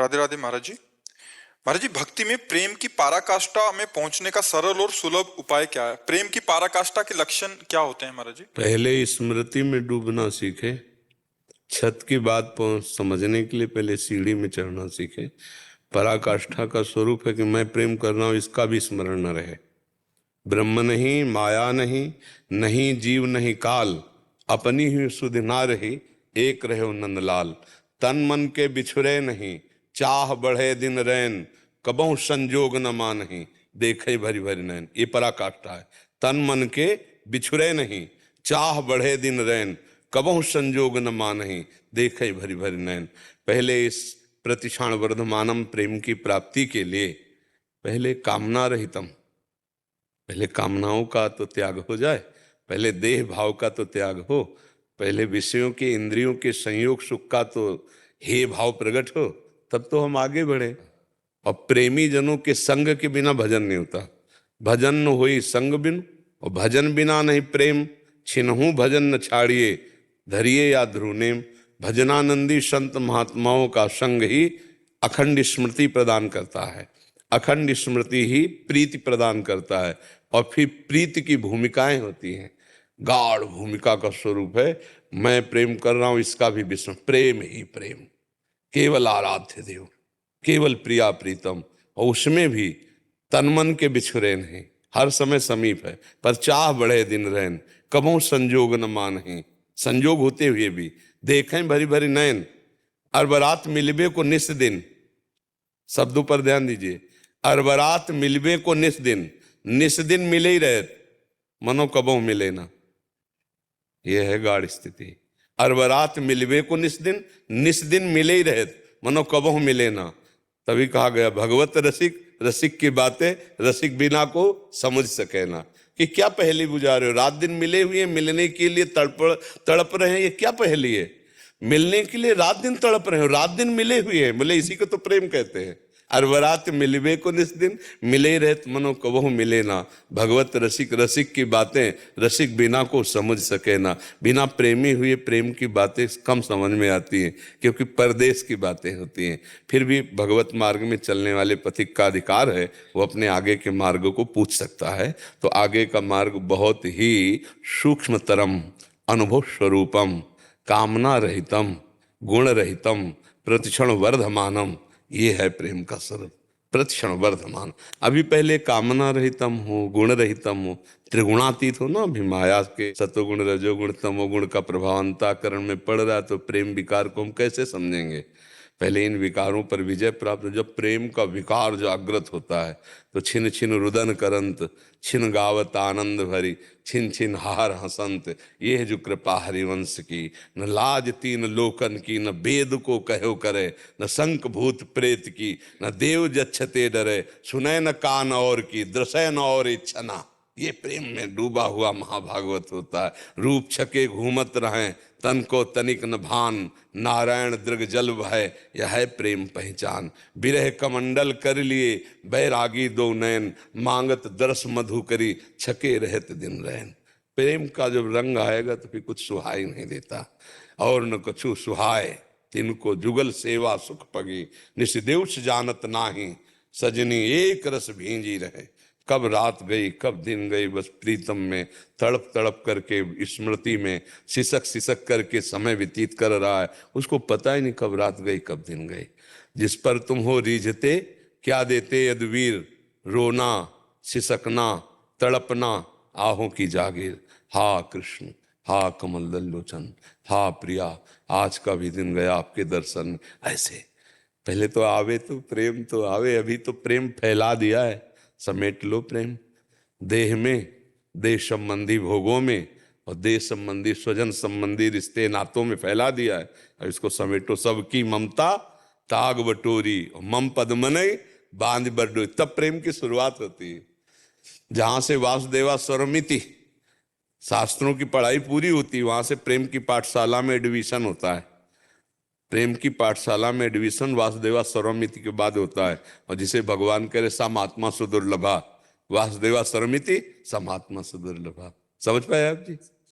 राधे राधे महाराज जी। महाराज जी, भक्ति में प्रेम की पराकाष्ठा में पहुंचने का सरल और सुलभ उपाय क्या है? प्रेम की पराकाष्ठा के लक्षण क्या होते हैं महाराज जी? पहले स्मृति में डूबना सीखे। छत की बात समझने के लिए पहले सीढ़ी में चढ़ना सीखे। पराकाष्ठा का स्वरूप है कि मैं प्रेम कर रहा हूं, इसका भी स्मरण न रहे। ब्रह्म नहीं, माया नहीं, नहीं जीव नहीं काल, अपनी ही सुध ना रही, एक रहे नंदलाल। तन मन के बिछुरे नहीं, चाह बढ़े दिन रैन, कबहु संजोग न मानही, देखे भरी भरी नैन। ये पराकाष्ठा है। तन मन के बिछुरे नहीं, चाह बढ़े दिन रैन, कबहु संजोग न मानही, देखे भरी भरी नैन। पहले इस प्रतिक्षण वर्धमानम प्रेम की प्राप्ति के लिए पहले कामना रहितम, पहले कामनाओं का तो त्याग हो जाए, पहले देह भाव का तो त्याग हो, पहले विषयों के इंद्रियों के संयोग सुख का तो हे भाव प्रकट हो, तब तो हम आगे बढ़े। और प्रेमी जनों के संग के बिना भजन नहीं होता। भजन न होई संग बिन, और भजन बिना नहीं प्रेम, छिनहु भजन न छाड़िए, धरिए या ध्रुनेम। भजनानंदी संत महात्माओं का संग ही अखंड स्मृति प्रदान करता है। अखंड स्मृति ही प्रीति प्रदान करता है। और फिर प्रीति की भूमिकाएं होती हैं। गाढ़ भूमिका का स्वरूप है मैं प्रेम कर रहा हूं, इसका भी विस्मरण। प्रेम ही प्रेम, केवल आराध्य देव, केवल प्रिया प्रीतम। और उसमें भी तन मन के बिछुरे नहीं, हर समय समीप है, पर चाह बढ़े दिन रैन, कबहु संजोग न मानही। संजोग होते हुए भी देखें भरी भरी नैन। अरबरात मिलबे को निस दिन, शब्दों पर ध्यान दीजिए। अरबरात मिलबे को निस दिन मिले ही रहे, मनो कबहु मिले ना। यह है गाढ़ स्थिति। अरबरात मिलबे को निस दिन मिले ही रहे, मनो कबहु मिले ना। तभी कहा गया भगवत रसिक, रसिक की बातें रसिक बिना को समझ सके ना। कि क्या पहेली बुझा रहे हो? रात दिन मिले हुए, मिलने के लिए तड़प रहे हैं, ये क्या पहेली है? मिलने के लिए रात दिन तड़प रहे हो, रात दिन मिले हुए हैं, बोले इसी को तो प्रेम कहते हैं। अरबरात मिलबे को निस दिन मिले रहत, मनो कबहु मिले ना। भगवत रसिक, रसिक की बातें रसिक बिना को समझ सके ना। बिना प्रेमी हुए प्रेम की बातें कम समझ में आती हैं, क्योंकि परदेश की बातें होती हैं। फिर भी भगवत मार्ग में चलने वाले पथिक का अधिकार है, वो अपने आगे के मार्ग को पूछ सकता है। तो आगे का मार्ग बहुत ही सूक्ष्मतरम, अनुभव स्वरूपम, कामना रहितम, गुण रहितम, प्रतिक्षण वर्धमानम, ये है प्रेम का स्वरूप। प्रतिक्षण वर्धमान। अभी पहले कामना रहितम हो, गुण रहितम हो, त्रिगुणातीत हो ना। अभी माया के सतोगुण रजोगुण तमोगुण का प्रभाव अंतःकरण में पड़ रहा है, तो प्रेम विकार को हम कैसे समझेंगे? पहले इन विकारों पर विजय प्राप्त। जब प्रेम का विकार जागृत होता है तो छिन छिन रुदन करंत, छिन गावत आनंद भरी, छिन छिन हार हसंत। ये है जो कृपा हरिवंश की। न लाज तीन लोकन की, न वेद को कहो करे, न शंख भूत प्रेत की, न देव जच्छते डरे, सुने न कान और की, दृशय न और इच्छना। ये प्रेम में डूबा हुआ महाभागवत होता है। रूप छके घूमत रहें, तन को तनिक न भान, नारायण दृग जल भय, यह है प्रेम पहचान। विरह कमंडल कर लिए, बैरागी दो नैन, मांगत दरस मधु करी, छके रहत दिन रैन। प्रेम का जब रंग आएगा तो फिर कुछ सुहाई नहीं देता। और न कछु सुहाय, तिनको जुगल सेवा सुख पगी, निस्देवश जानत नाही, सजनी एक रस भींजी रहे। कब रात गई कब दिन गई, बस प्रीतम में तड़प तड़प करके स्मृति में सिसक सिसक करके समय व्यतीत कर रहा है। उसको पता ही नहीं कब रात गई कब दिन गई। जिस पर तुम हो रीझते, क्या देते यदवीर, रोना सिसकना तड़पना आहों की जागीर। हा कृष्ण, हा कमल दल्लोचन, हा प्रिया, आज का भी दिन गया आपके दर्शन में। ऐसे पहले तो आवे तो प्रेम तो आवे। अभी तो प्रेम फैला दिया है, समेट लो प्रेम देह में, देश संबंधी भोगों में, और देश संबंधी स्वजन संबंधी रिश्ते नातों में फैला दिया है। अब इसको समेटो। सबकी ममता ताग बटोरी, और मम पद मनई बांध बरडोरी। तब प्रेम की शुरुआत होती है। जहां से वासुदेवा स्वरमिति शास्त्रों की पढ़ाई पूरी होती है, वहां से प्रेम की पाठशाला में एडमिशन होता है। प्रेम की पाठशाला में एडमिशन वासुदेवा स्वरमिति के बाद होता है। और जिसे भगवान कह रहे समात्मा सुदुर्लभा, वासुदेवा स्वरमिति समात्मा सुदुर्लभा। समझ पाए आप जी?